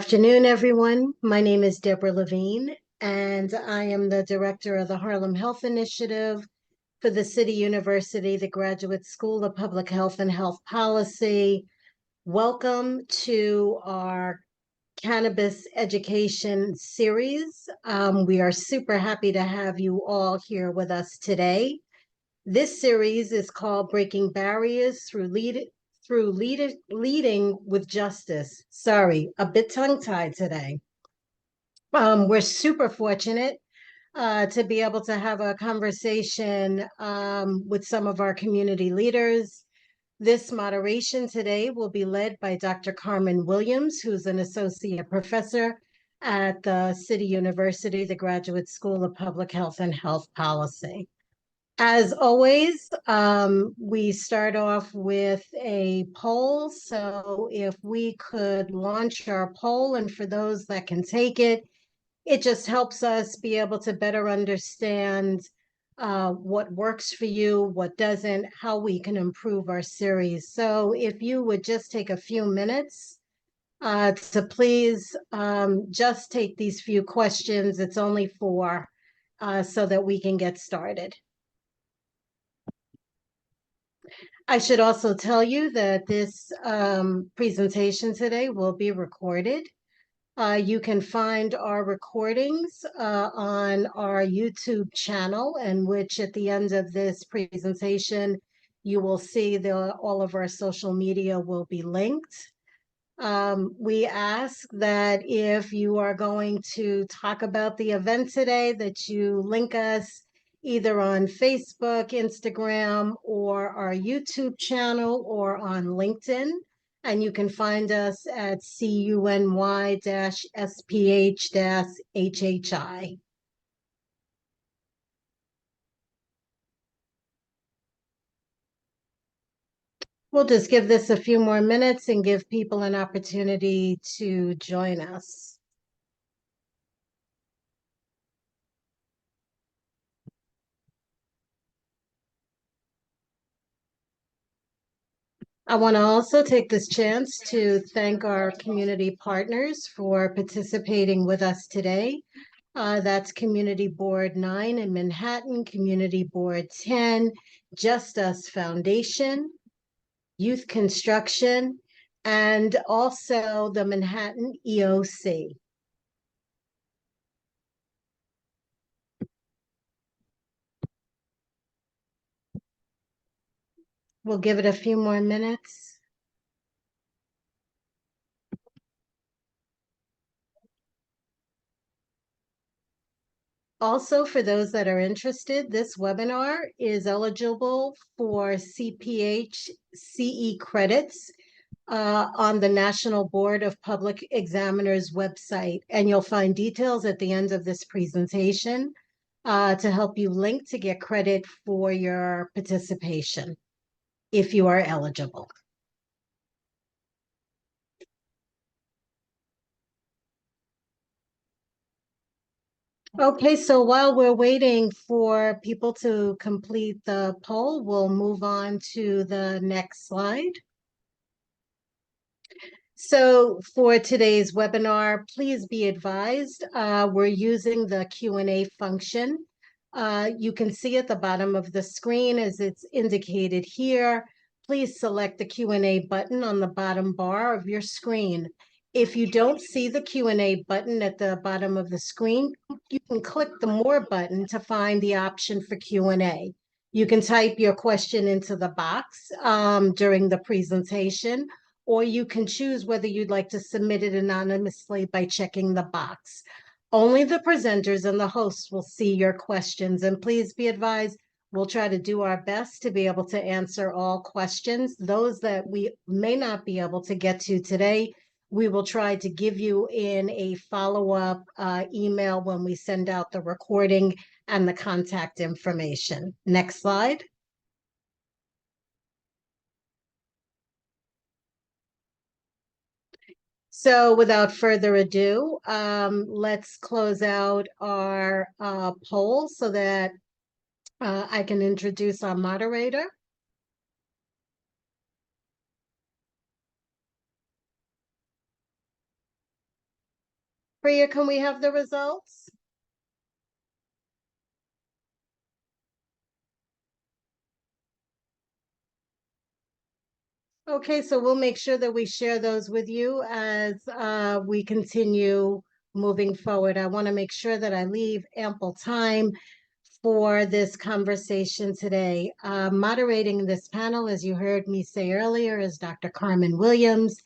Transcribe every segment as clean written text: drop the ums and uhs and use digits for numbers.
afternoon, everyone. My name is Deborah Levine, and I am the director of the Harlem Health Initiative for the City University, the Graduate School of Public Health and Health Policy. Welcome to our cannabis education series. We are super happy to have you all here with us today. This series is called Breaking Barriers Through Leading with Justice. Sorry, a bit tongue-tied today. We're super fortunate to be able to have a conversation with some of our community leaders. This moderation today will be led by Dr. Carmen Williams, who's an associate professor at the City University, the Graduate School of Public Health and Health Policy. As always, we start off with a poll. So if we could launch our poll, and for those that can take it, it just helps us be able to better understand what works for you, what doesn't, how we can improve our series. So if you would just take a few minutes to please just take these few questions. It's only 4 so that we can get started. I should also tell you that this presentation today will be recorded. You can find our recordings on our YouTube channel, in which at the end of this presentation, you will see all of our social media will be linked. We ask that if you are going to talk about the event today, that you link us either on Facebook, Instagram, or our YouTube channel, or on LinkedIn. And you can find us at CUNY-SPH-HHI. We'll just give this a few more minutes and give people an opportunity to join us. I want to also take this chance to thank our community partners for participating with us today. That's Community Board 9 in Manhattan, Community Board 10, Just Us Foundation, Youth Construction, and also the Manhattan EOC. We'll give it a few more minutes. Also, for those that are interested, this webinar is eligible for CPH-CE credits on the National Board of Public Examiners website. And you'll find details at the end of this presentation to help you link to get credit for your participation, if you are eligible. Okay, so while we're waiting for people to complete the poll, we'll move on to the next slide. So for today's webinar, please be advised, we're using the Q&A function. You can see at the bottom of the screen as it's indicated here. Please select the Q&A button on the bottom bar of your screen. If you don't see the Q&A button at the bottom of the screen, you can click the More button to find the option for Q&A. You can type your question into the box during the presentation, or you can choose whether you'd like to submit it anonymously by checking the box. Only the presenters and the hosts will see your questions, and please be advised, we'll try to do our best to be able to answer all questions. Those that we may not be able to get to today, we will try to give you in a follow-up email when we send out the recording and the contact information. Next slide. So without further ado, let's close out our poll so that I can introduce our moderator. Priya, can we have the results? Okay, so we'll make sure that we share those with you as we continue moving forward. I want to make sure that I leave ample time for this conversation today. Moderating this panel, as you heard me say earlier, is Dr. Carmen Williams.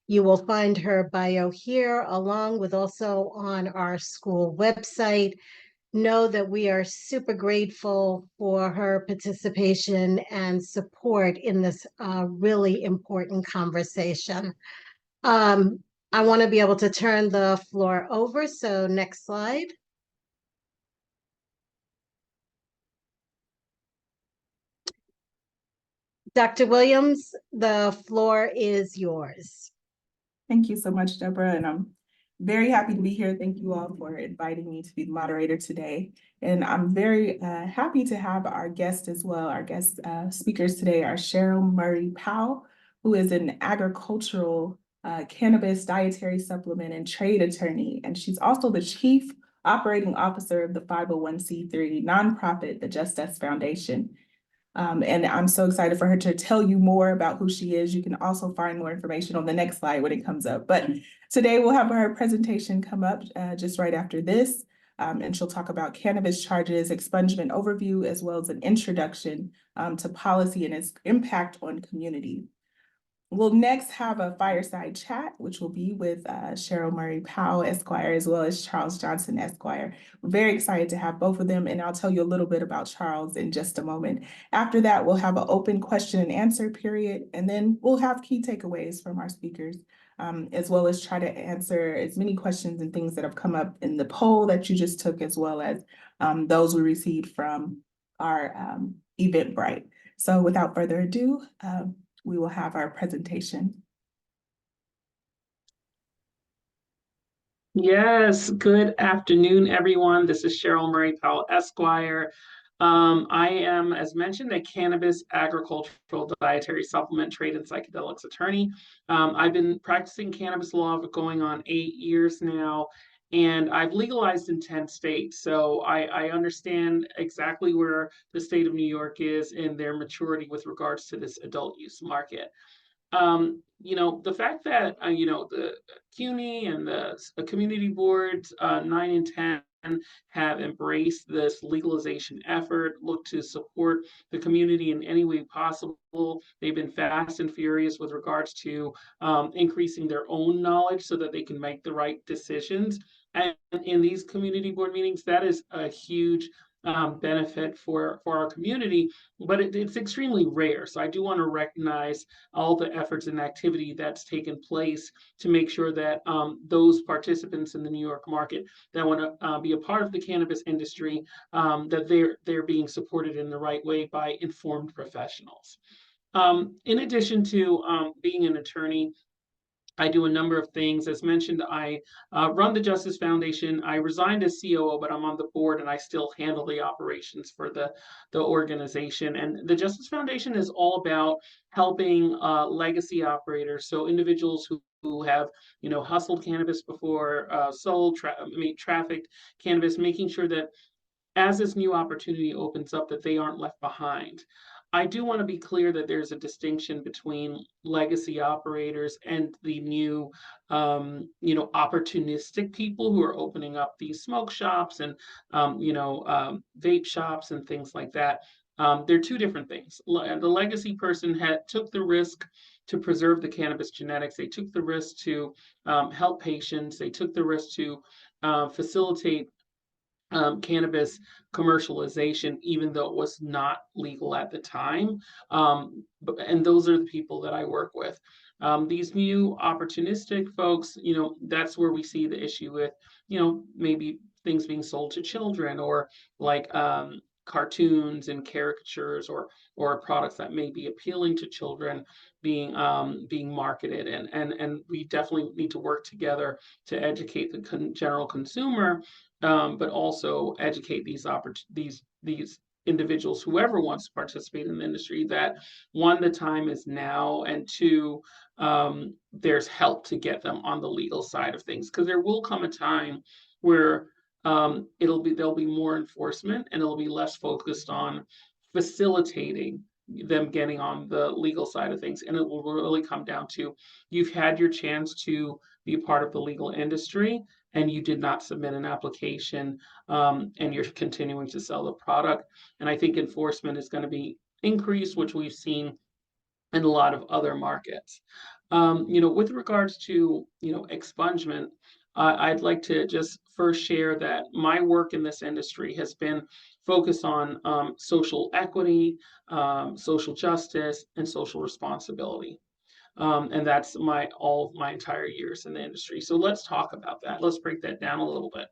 You will find her bio here, along with also on our school website. Know that we are super grateful for her participation and support in this really important conversation. I want to be able to turn the floor over. So next slide. Dr. Williams, the floor is yours. Thank you so much, Deborah, and I'm very happy to be here. Thank you all for inviting me to be the moderator today. And I'm very happy to have our guest as well. Our guest speakers today are Cheryl Murray Powell, who is an agricultural cannabis dietary supplement and trade attorney. And she's also the chief operating officer of the 501c3 nonprofit, the Just Us Foundation. And I'm so excited for her to tell you more about who she is. You can also find more information on the next slide when it comes up. But today we'll have her presentation come up just right after this. And she'll talk about cannabis charges, expungement overview, as well as an introduction to policy and its impact on community. We'll next have a fireside chat, which will be with Cheryl Murray Powell, Esquire, as well as Charles Johnson, Esquire. We're very excited to have both of them, and I'll tell you a little bit about Charles in just a moment. After that, we'll have an open question and answer period, and then we'll have key takeaways from our speakers, as well as try to answer as many questions and things that have come up in the poll that you just took, as well as those we received from our Eventbrite. So without further ado, we will have our presentation. Yes, good afternoon, everyone. This is Cheryl Murray Powell, Esquire. I am, as mentioned, a cannabis, agricultural, dietary supplement, trade, and psychedelics attorney. I've been practicing cannabis law for going on 8 years now, and I've legalized in 10 states. So I understand exactly where the state of New York is in their maturity with regards to this adult use market. The fact that, the CUNY and the community boards, 9 and 10, have embraced this legalization effort, look to support the community in any way possible. They've been fast and furious with regards to increasing their own knowledge so that they can make the right decisions. And in these community board meetings, that is a huge benefit for our community, but it's extremely rare. So I do want to recognize all the efforts and activity that's taken place to make sure that those participants in the New York market that want to be a part of the cannabis industry, that they're being supported in the right way by informed professionals. In addition to being an attorney, I do a number of things. As mentioned, I run the Justice Foundation. I resigned as COO, but I'm on the board and I still handle the operations for the organization. And the Justice Foundation is all about helping legacy operators, so individuals who have, hustled cannabis before, trafficked cannabis, making sure that as this new opportunity opens up, that they aren't left behind. I do want to be clear that there's a distinction between legacy operators and the new, opportunistic people who are opening up these smoke shops and, vape shops and things like that. They're two different things. The legacy person took the risk to preserve the cannabis genetics. They took the risk to help patients. They took the risk to facilitate cannabis commercialization, even though it was not legal at the time. And those are the people that I work with. These new opportunistic folks, that's where we see the issue with, maybe things being sold to children, or like cartoons and caricatures, or products that may be appealing to children being marketed, and we definitely need to work together to educate the general consumer, but also educate these individuals, whoever wants to participate in the industry, that one, the time is now, and two, there's help to get them on the legal side of things, because there will come a time where there'll be more enforcement and it'll be less focused on facilitating them getting on the legal side of things, and it will really come down to, you've had your chance to be part of the legal industry and you did not submit an application, and you're continuing to sell the product. And I think enforcement is going to be increased, which we've seen in a lot of other markets. With regards to, expungement, I'd like to just first share that my work in this industry has been focused on social equity, social justice, and social responsibility. And that's all of my entire years in the industry. So let's talk about that. Let's break that down a little bit.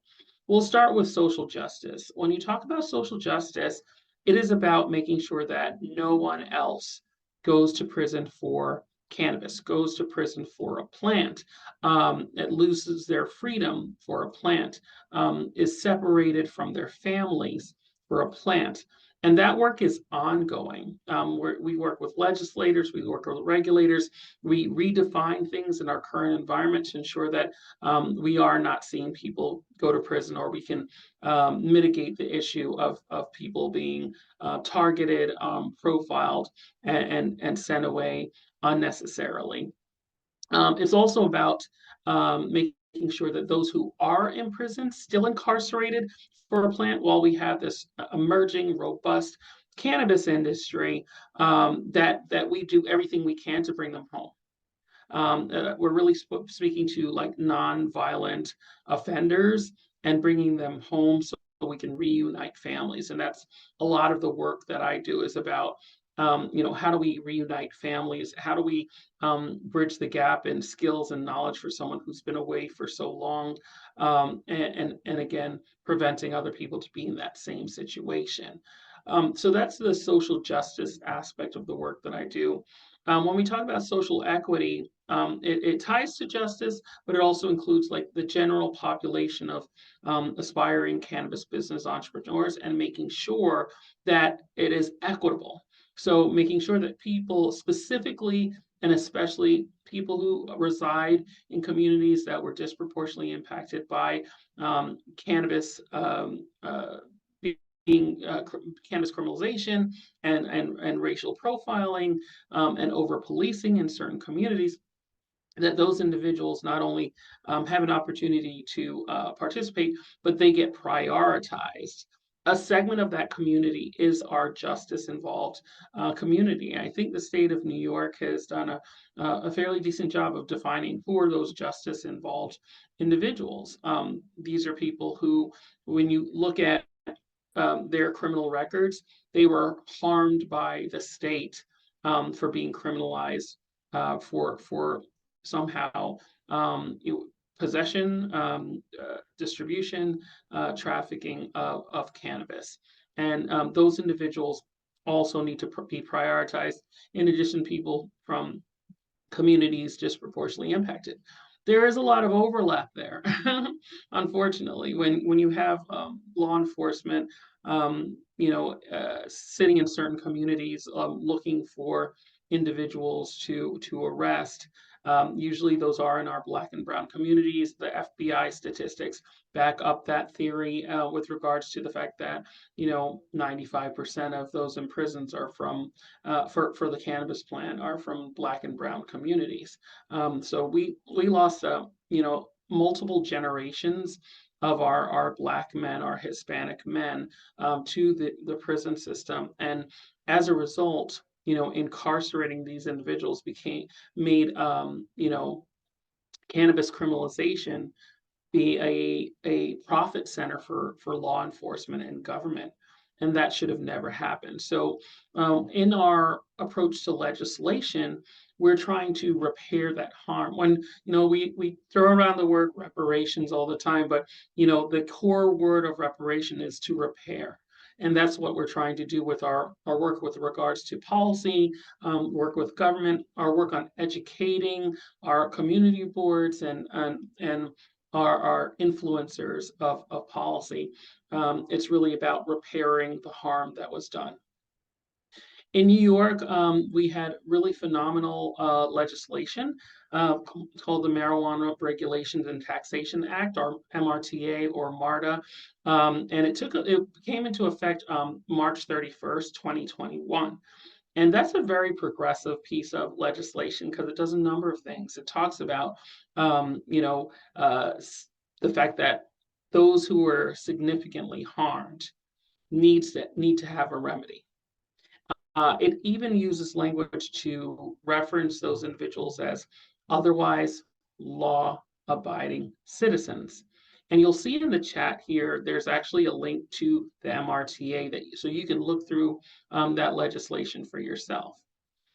We'll start with social justice. When you talk about social justice, it is about making sure that no one else goes to prison for cannabis, goes to prison for a plant, it loses their freedom for a plant, is separated from their families for a plant. And that work is ongoing. We work with legislators, we work with regulators, we redefine things in our current environment to ensure that we are not seeing people go to prison, or we can mitigate the issue of people being targeted, profiled, and sent away unnecessarily. It's also about making sure that those who are in prison, still incarcerated for a plant, while we have this emerging, robust cannabis industry, that we do everything we can to bring them home. We're really speaking to like non-violent offenders and bringing them home so we can reunite families. And that's a lot of the work that I do, is about how do we reunite families? How do we bridge the gap in skills and knowledge for someone who's been away for so long? And again, preventing other people to be in that same situation. So that's the social justice aspect of the work that I do. When we talk about social equity, it ties to justice, but it also includes like the general population of aspiring cannabis business entrepreneurs, and making sure that it is equitable. So making sure that people, specifically and especially people who reside in communities that were disproportionately impacted by cannabis being cannabis criminalization and racial profiling, and over policing in certain communities, that those individuals not only have an opportunity to participate, but they get prioritized. A segment of that community is our justice involved community. I think the state of New York has done a fairly decent job of defining who are those justice involved individuals. These are people who, when you look at their criminal records, they were harmed by the state for being criminalized for somehow possession, distribution, trafficking of cannabis. And those individuals also need to be prioritized, in addition to people from communities disproportionately impacted. There is a lot of overlap there, unfortunately, when you have law enforcement, sitting in certain communities, looking for individuals to arrest. Usually those are in our Black and Brown communities. The FBI statistics back up that theory with regards to the fact that 95% of those in prisons are from for the cannabis plant are from Black and Brown communities. So we lost multiple generations of our Black men, our Hispanic men, to the prison system, and as a result, incarcerating these individuals made cannabis criminalization be a profit center for law enforcement and government, and that should have never happened. So in our approach to legislation, we're trying to repair that harm. When we throw around the word reparations all the time, but the core word of reparation is to repair. And that's what we're trying to do with our work with regards to policy, work with government, our work on educating our community boards and are influencers of policy. It's really about repairing the harm that was done. In New York, we had really phenomenal legislation called the Marijuana Regulations and Taxation Act, or MRTA or MARTA, and it came into effect March 31st, 2021. And that's a very progressive piece of legislation because it does a number of things. It talks about, the fact that those who were significantly harmed need to have a remedy. It even uses language to reference those individuals as otherwise law-abiding citizens. And you'll see in the chat here, there's actually a link to the MRTA so you can look through that legislation for yourself.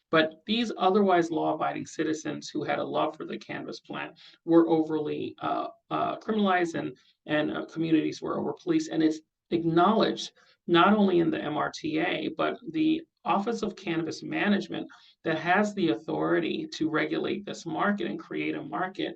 But these otherwise law-abiding citizens who had a love for the cannabis plant were overly criminalized, and communities were over-policed. And it's acknowledged not only in the MRTA, but the Office of Cannabis Management that has the authority to regulate this market and create a market.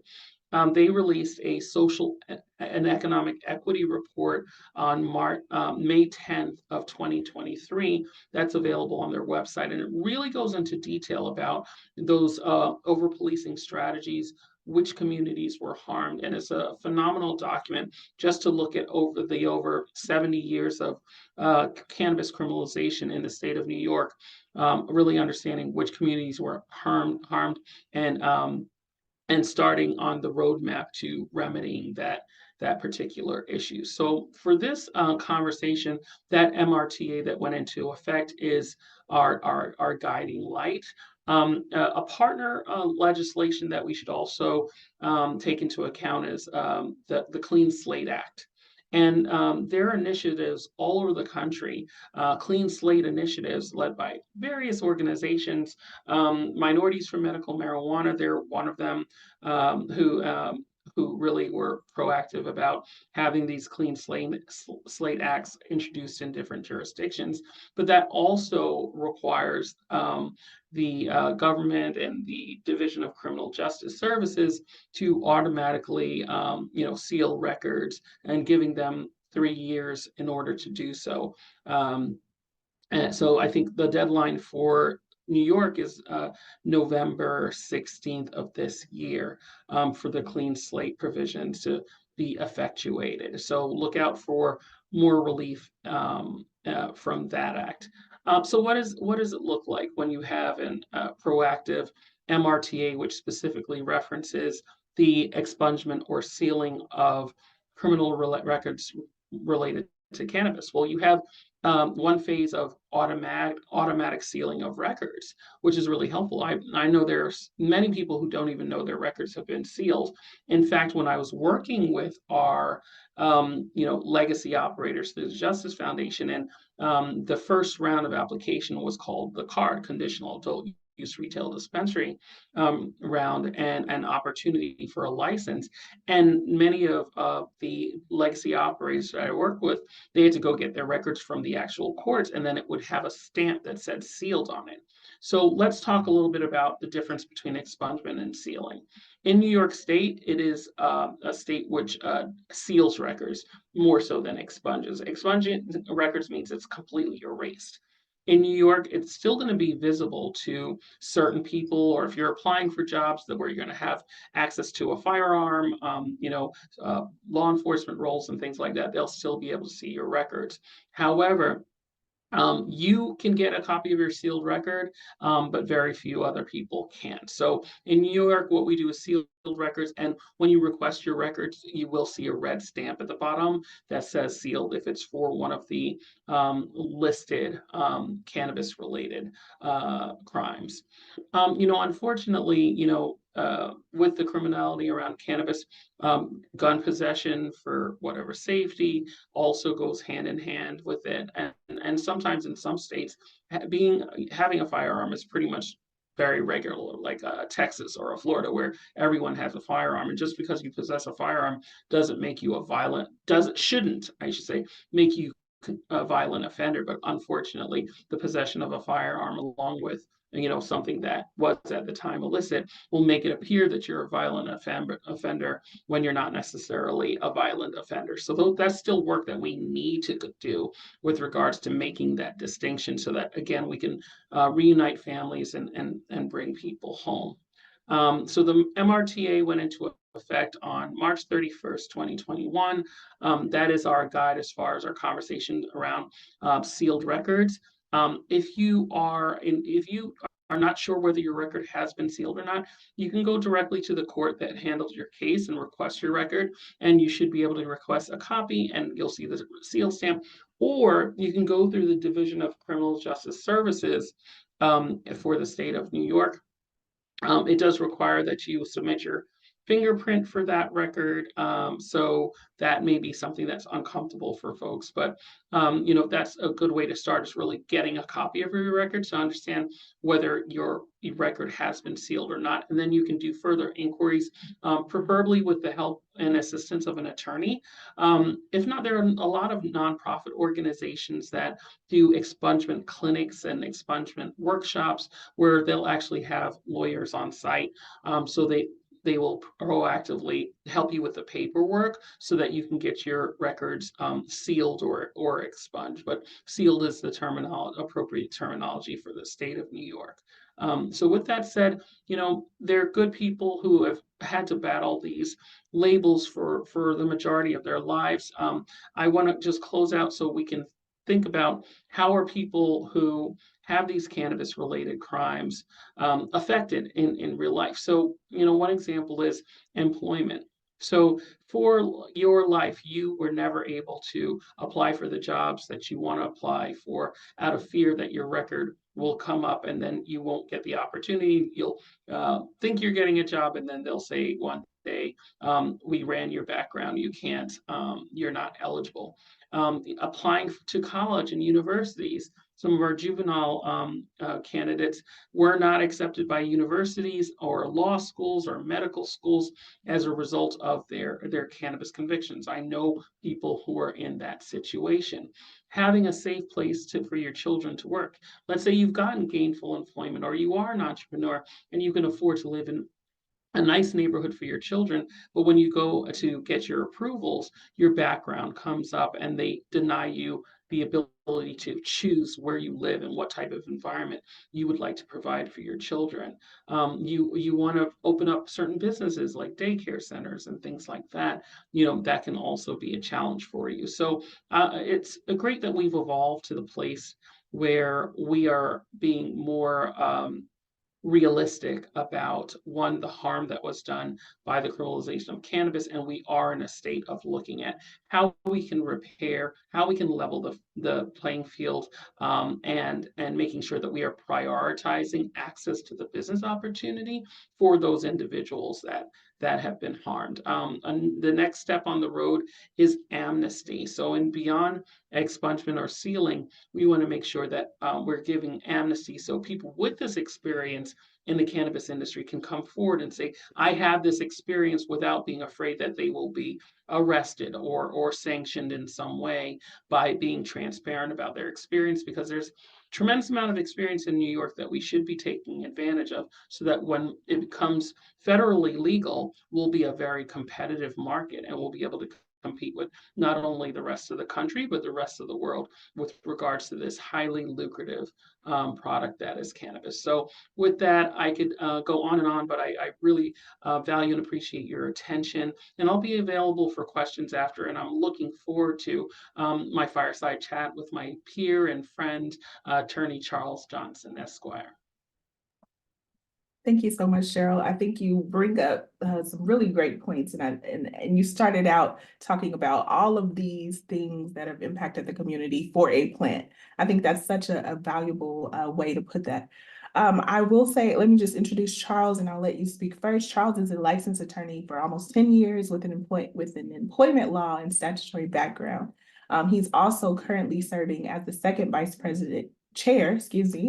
They released a social and economic equity report on May 10th of 2023 that's available on their website. And it really goes into detail about those over-policing strategies, which communities were harmed. And it's a phenomenal document just to look at over 70 years of cannabis criminalization in the state of New York, really understanding which communities were harmed and starting on the roadmap to remedying that particular issue. So for this conversation, that MRTA that went into effect is our guiding light. A partner legislation that we should also take into account is the Clean Slate Act. And there are initiatives all over the country, clean slate initiatives led by various organizations. Minorities for Medical Marijuana, they're one of them, who really were proactive about having these clean slate acts introduced in different jurisdictions. But that also requires the government and the Division of Criminal Justice Services to automatically, seal records and giving them 3 years in order to do so. And so I think the deadline for New York is November 16th of this year for the clean slate provisions to be effectuated. So look out for more relief from that act. So what does it look like when you have an proactive MRTA, which specifically references the expungement or sealing of criminal records related to cannabis? Well, you have one phase of automatic sealing of records, which is really helpful. I know there's many people who don't even know their records have been sealed. In fact, when I was working with our legacy operators through the Justice Foundation, and the first round of application was called the CARD, Conditional Adult Use Retail Dispensary round, and an opportunity for a license. And many of the legacy operators that I work with, they had to go get their records from the actual courts, and then it would have a stamp that said sealed on it. So let's talk a little bit about the difference between expungement and sealing. In New York State, it is a state which seals records more so than expunges. Expunging records means it's completely erased. In New York, it's still going to be visible to certain people, or if you're applying for jobs where you're going to have access to a firearm, law enforcement roles and things like that, they'll still be able to see your records. However, you can get a copy of your sealed record, but very few other people can. So in New York, what we do is sealed records, and when you request your records, you will see a red stamp at the bottom that says sealed if it's for one of the listed cannabis-related crimes. Unfortunately, with the criminality around cannabis, gun possession for whatever safety also goes hand in hand with it. And sometimes in some states, having a firearm is pretty much very regular, like Texas or a Florida, where everyone has a firearm. And just because you possess a firearm shouldn't, I should say, make you a violent offender. But unfortunately, the possession of a firearm, along with something that was at the time illicit, will make it appear that you're a violent offender when you're not necessarily a violent offender. So that's still work that we need to do with regards to making that distinction, so that again we can reunite families and bring people home. So the MRTA went into effect on March 31st, 2021. That is our guide as far as our conversation around sealed records. If you are not sure whether your record has been sealed or not, you can go directly to the court that handles your case and request your record, and you should be able to request a copy, and you'll see the seal stamp. Or you can go through the Division of Criminal Justice Services for the state of New York. It does require that you submit your fingerprint for that record. So that may be something that's uncomfortable for folks, but that's a good way to start, is really getting a copy of your record to understand whether your record has been sealed or not. And then you can do further inquiries, preferably with the help and assistance of an attorney. If not, there are a lot of nonprofit organizations that do expungement clinics and expungement workshops where they'll actually have lawyers on site. So they will proactively help you with the paperwork so that you can get your records sealed or expunged. But sealed is the appropriate terminology for the state of New York. So with that said, they're good people who have had to battle these labels for the majority of their lives. I want to just close out so we can think about how are people who have these cannabis related crimes affected in real life. So, one example is employment. So for your life, you were never able to apply for the jobs that you want to apply for out of fear that your record will come up and then you won't get the opportunity. You'll think you're getting a job, and then they'll say one day, we ran your background, you can't, you're not eligible. Applying to college and universities, some of our juvenile candidates were not accepted by universities or law schools or medical schools as a result of their cannabis convictions. I know people who are in that situation. Having a safe place for your children to work. Let's say you've gotten gainful employment, or you are an entrepreneur and you can afford to live in a nice neighborhood for your children, but when you go to get your approvals, your background comes up and they deny you the ability to choose where you live and what type of environment you would like to provide for your children. You want to open up certain businesses like daycare centers and things like that. That can also be a challenge for you. So it's great that we've evolved to the place where we are being more realistic about, one, the harm that was done by the criminalization of cannabis, and we are in a state of looking at how we can repair, how we can level the playing field, and making sure that we are prioritizing access to the business opportunity for those individuals that have been harmed. And the next step on the road is amnesty. So, and beyond expungement or sealing, we want to make sure that we're giving amnesty so people with this experience in the cannabis industry can come forward and say, I have this experience, without being afraid that they will be arrested or sanctioned in some way by being transparent about their experience, because there's tremendous amount of experience in New York that we should be taking advantage of, so that when it becomes federally legal, we'll be a very competitive market and we'll be able to compete with not only the rest of the country, but the rest of the world with regards to this highly lucrative product that is cannabis. So with that, I could go on and on, but I really value and appreciate your attention, and I'll be available for questions after, and I'm looking forward to my fireside chat with my peer and friend, attorney Charles Johnson, Esquire. Thank you so much, Cheryl. I think you bring up some really great points, and you started out talking about all of these things that have impacted the community for a plant. I think that's such a valuable way to put that. I will say, let me just introduce Charles, and I'll let you speak first. Charles is a licensed attorney for almost 10 years with an employment law and statutory background. He's also currently serving as the second vice president chair,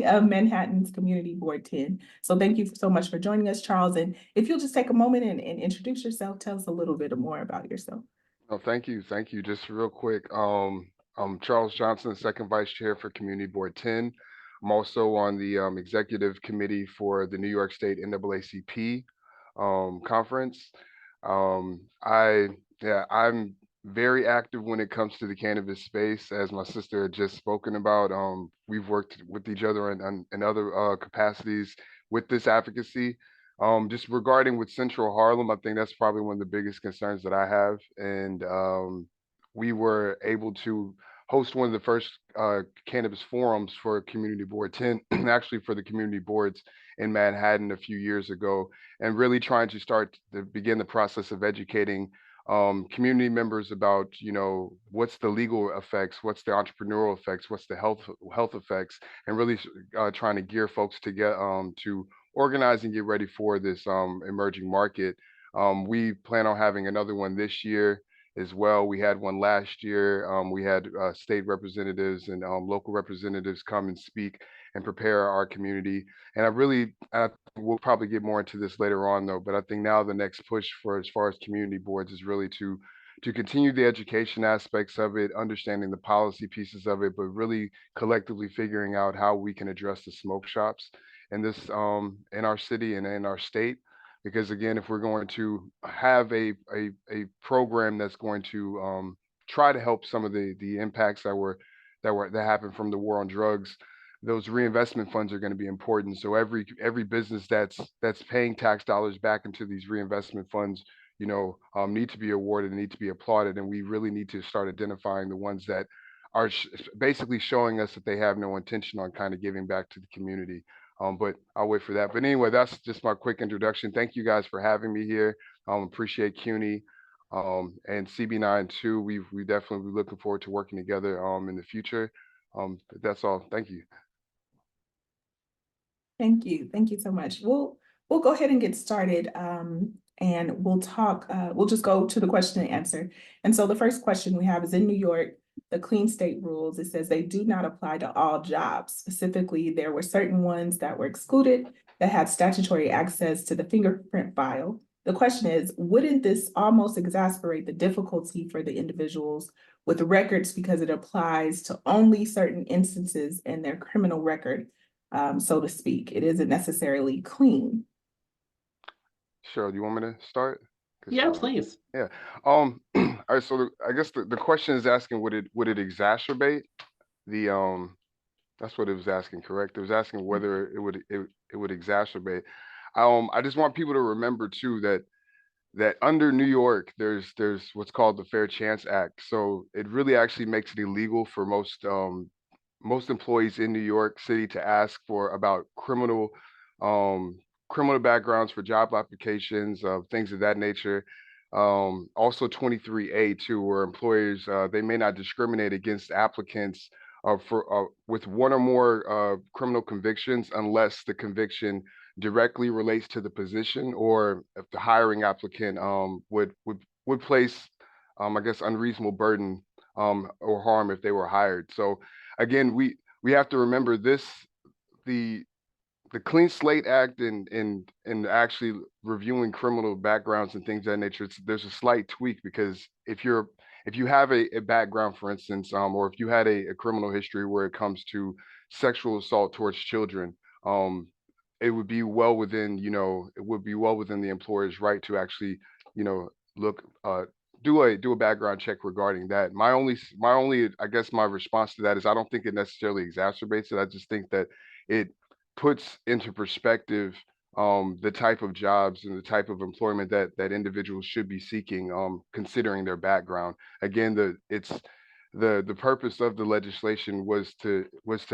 of Manhattan's Community Board 10. So thank you so much for joining us, Charles. And if you'll just take a moment and introduce yourself, tell us a little bit more about yourself. Oh, thank you. Thank you. Just real quick, I'm Charles Johnson, second vice chair for Community Board 10. I'm also on the executive committee for the New York State NAACP conference. I'm very active when it comes to the cannabis space, as my sister had just spoken about. We've worked with each other in other capacities with this advocacy. Just regarding with Central Harlem, I think that's probably one of the biggest concerns that I have. And we were able to host one of the first cannabis forums for Community Board 10, actually for the community boards in Manhattan a few years ago, and really trying to start to begin the process of educating community members about, what's the legal effects, what's the entrepreneurial effects, what's the health effects, and really trying to gear folks to get to organize and get ready for this emerging market. We plan on having another one this year as well. We had one last year. We had state representatives and local representatives come and speak and prepare our community. And I think we'll probably get more into this later on though, but I think now the next push for as far as community boards is really to continue the education aspects of it, understanding the policy pieces of it, but really collectively figuring out how we can address the smoke shops in this in our city and in our state. Because again, if we're going to have a program that's going to try to help some of the impacts that happened from the war on drugs, those reinvestment funds are going to be important. So every business that's paying tax dollars back into these reinvestment funds, need to be awarded and need to be applauded. And we really need to start identifying the ones that are basically showing us that they have no intention on kind of giving back to the community. But I'll wait for that. But anyway, that's just my quick introduction. Thank you guys for having me here. Appreciate CUNY and CB9 too. We definitely be looking forward to working together in the future. But that's all. Thank you. Thank you. Thank you so much. We'll go ahead and get started, and we'll talk. We'll just go to the question and answer. And so the first question we have is, in New York, the clean state rules, it says they do not apply to all jobs. Specifically, there were certain ones that were excluded that had statutory access to the fingerprint file. The question is, wouldn't this almost exacerbate the difficulty for the individuals with records because it applies to only certain instances in their criminal record, so to speak? It isn't necessarily clean. Cheryl, do you want me to start? Yeah, please. Yeah. All right. So I guess the question is asking, would it exacerbate the that's what it was asking, correct? It was asking whether it would exacerbate. I just want people to remember too that under New York, there's what's called the Fair Chance Act. So it really actually makes it illegal for most employees in New York City to ask for about criminal backgrounds for job applications, things of that nature. Also 23A too, where employers they may not discriminate against applicants with one or more criminal convictions unless the conviction directly relates to the position, or if the hiring applicant would place I guess unreasonable burden or harm if they were hired. So again, we have to remember this, the Clean Slate Act and actually reviewing criminal backgrounds and things of that nature, there's a slight tweak, because if you have a background, for instance, or if you had a criminal history where it comes to sexual assault towards children, it would be well within the employer's right to actually, look do a background check regarding that. My only I guess my response to that is I don't think it necessarily exacerbates it. I just think that it puts into perspective the type of jobs and the type of employment that individuals should be seeking, considering their background. Again, the purpose of the legislation was to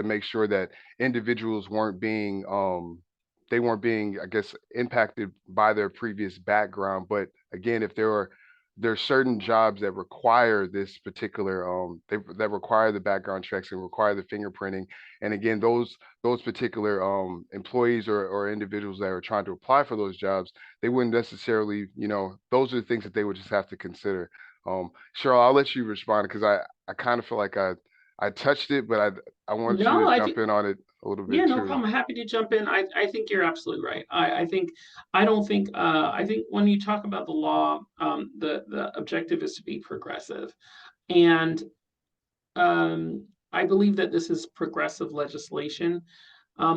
make sure that individuals weren't being I guess, impacted by their previous background. But again, if there are certain jobs that require this particular that require the background checks and require the fingerprinting, and again, those particular employees or individuals that are trying to apply for those jobs, they wouldn't necessarily, those are the things that they would just have to consider. Cheryl, I'll let you respond, because I kind of feel like I touched it, but I want you to jump in on it a little bit Yeah, no too. problem. I'm happy to jump in. I think you're absolutely right. I think when you talk about the law, the objective is to be progressive. And I believe that this is progressive legislation.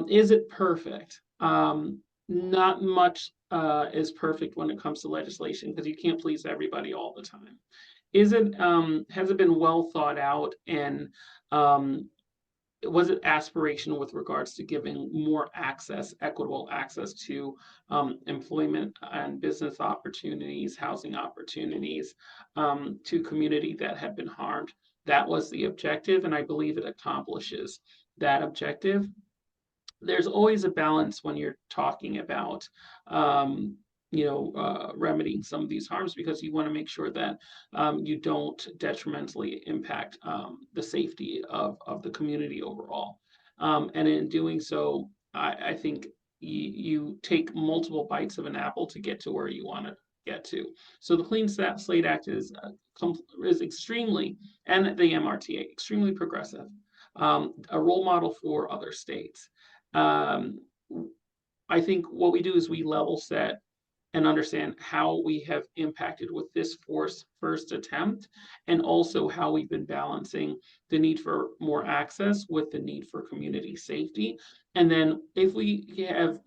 Is it perfect? Not much is perfect when it comes to legislation because you can't please everybody all the time. Is it has it been well thought out, and um, was it aspirational with regards to giving more access, equitable access to employment and business opportunities, housing opportunities to community that had been harmed? That was the objective, and I believe it accomplishes that objective. There's always a balance when you're talking about remedying some of these harms, because you want to make sure that you don't detrimentally impact the safety of the community overall. And in doing so, I think you take multiple bites of an apple to get to where you want to get to. So the Clean Slate Act is extremely, and the MRTA, extremely progressive, a role model for other states. um, I think what we do is we level set and understand how we have impacted with this first attempt, and also how we've been balancing the need for more access with the need for community safety. And then if we have,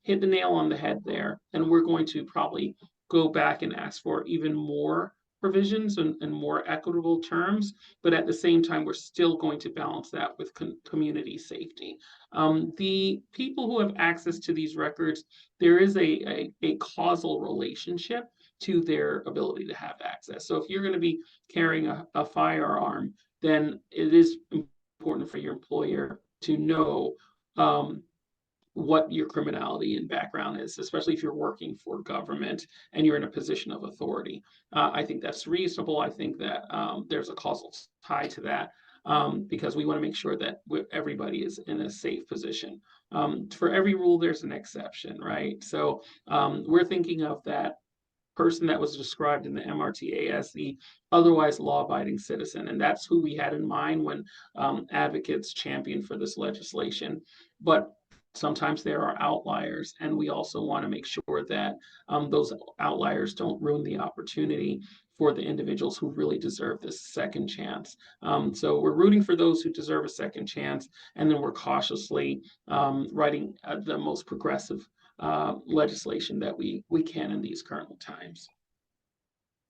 hit the nail on the head there, then we're going to probably go back and ask for even more provisions and more equitable terms. But at the same time, we're still going to balance that with community safety. The people who have access to these records, there is a causal relationship to their ability to have access. So if you're going to be carrying a firearm, then it is important for your employer to know what your criminality and background is, especially if you're working for government and you're in a position of authority. I think that's reasonable. I think that there's a causal tie to that, because we want to make sure that everybody is in a safe position. For every rule, there's an exception, right? So we're thinking of that person that was described in the MRTA as the otherwise law-abiding citizen. And that's who we had in mind when advocates championed for this legislation. But sometimes there are outliers, and we also want to make sure that those outliers don't ruin the opportunity for the individuals who really deserve this second chance. So we're rooting for those who deserve a second chance, and then we're cautiously writing the most progressive legislation that we can in these current times.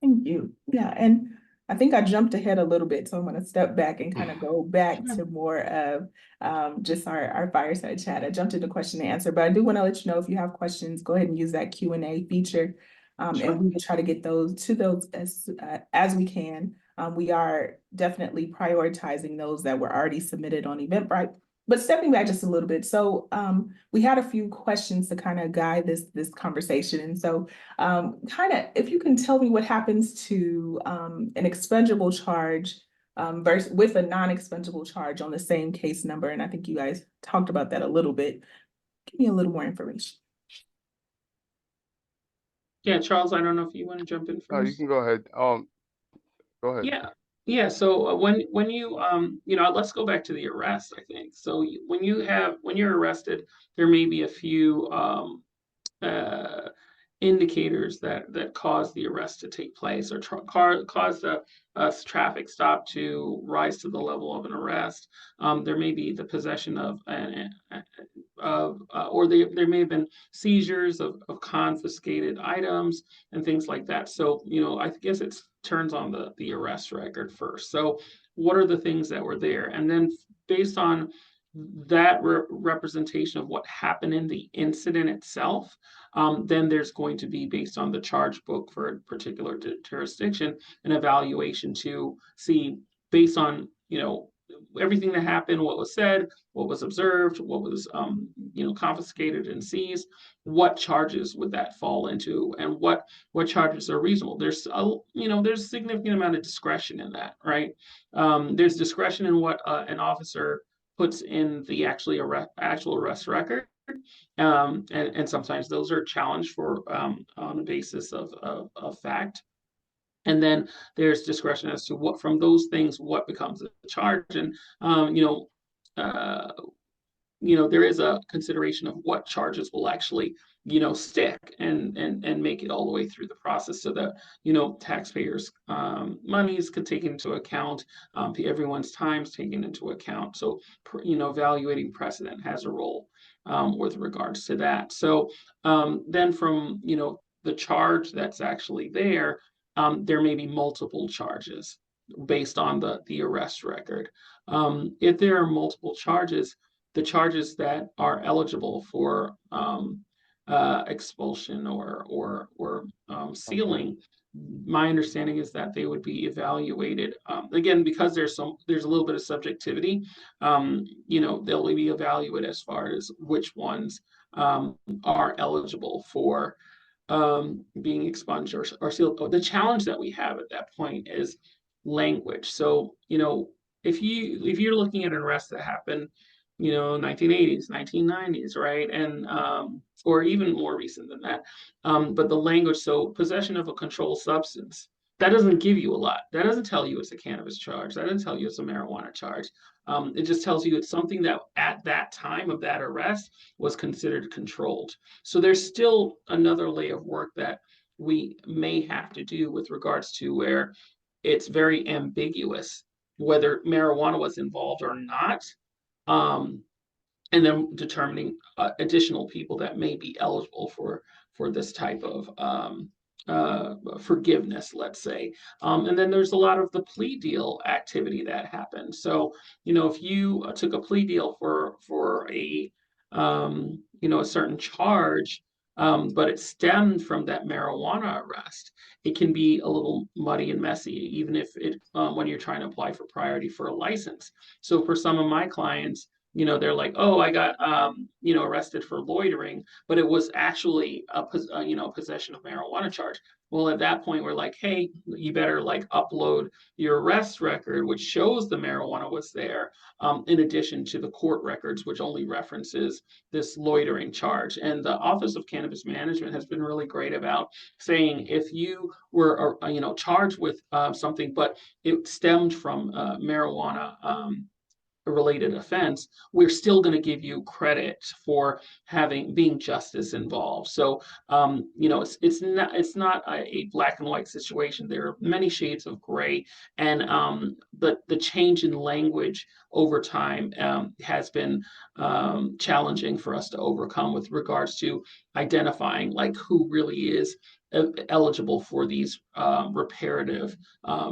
Thank you. Yeah, and I think I jumped ahead a little bit, so I'm going to step back and kind of go back to more of just our fireside chat. I jumped into question and answer, but I do want to let you know, if you have questions, go ahead and use that Q&A feature, Sure. and we will try to get those as we can. We are definitely prioritizing those that were already submitted on Eventbrite. But stepping back just a little bit, so we had a few questions to kind of guide this conversation, and so kind of, if you can tell me what happens to an expungable charge versus with a non-expungable charge on the same case number, and I think you guys talked about that a little bit. Give me a little more information. Yeah, Charles, I don't know if you want to jump in No, you first. can go ahead. Go ahead. Yeah. So when you let's go back to the arrest. I think so. When you're arrested, there may be a few uh, indicators that cause the arrest to take place, or cause a traffic stop to rise to the level of an arrest. There may be the possession of or there may have been seizures of confiscated items and things like that. So I guess it turns on the arrest record first. So what are the things that were there, and then based on that representation of what happened in the incident itself, then there's going to be, based on the charge book for a particular jurisdiction, an evaluation to see, based on everything that happened, what was said, what was observed, what was confiscated and seized, what charges would that fall into, and what charges are reasonable. There's there's a significant amount of discretion in that, right? There's discretion in what an officer puts in the actual arrest record. And sometimes those are challenged for on the basis of fact. And then there's discretion as to what, from those things, what becomes a charge. And there is a consideration of what charges will actually stick and make it all the way through the process so that, taxpayers' monies could take into account, everyone's time's taken into account. So, evaluating precedent has a role with regards to that. So then from, the charge that's actually there, there may be multiple charges based on the arrest record. If there are multiple charges, the charges that are eligible for expulsion or sealing, my understanding is that they would be evaluated again, because there's a little bit of subjectivity. They'll be evaluated as far as which ones are eligible for being expunged or sealed. The challenge that we have at that point is language. So, if you're looking at an arrest that happened, 1980s, 1990s, right? And or even more recent than that. But the language, so possession of a controlled substance, that doesn't give you a lot. That doesn't tell you it's a cannabis charge. That doesn't tell you it's a marijuana charge. It just tells you it's something that at that time of that arrest was considered controlled. So there's still another layer of work that we may have to do with regards to where it's very ambiguous whether marijuana was involved or not. Um, and then determining additional people that may be eligible for this type of forgiveness, let's say. And then there's a lot of the plea deal activity that happens. So, if you took a plea deal for a a certain charge, but it stemmed from that marijuana arrest, it can be a little muddy and messy, even if it when you're trying to apply for priority for a license. So for some of my clients, they're like, oh, I got, arrested for loitering, but it was actually a possession of marijuana charge. Well, at that point, we're like, hey, you better like upload your arrest record, which shows the marijuana was there, in addition to the court records, which only references this loitering charge. And the Office of Cannabis Management has been really great about saying if you were, charged with something, but it stemmed from marijuana related offense, we're still going to give you credit for being justice involved. So it's not a black and white situation. There are many shades of gray, and the change in language over time has been challenging for us to overcome with regards to identifying like who really is eligible for these reparative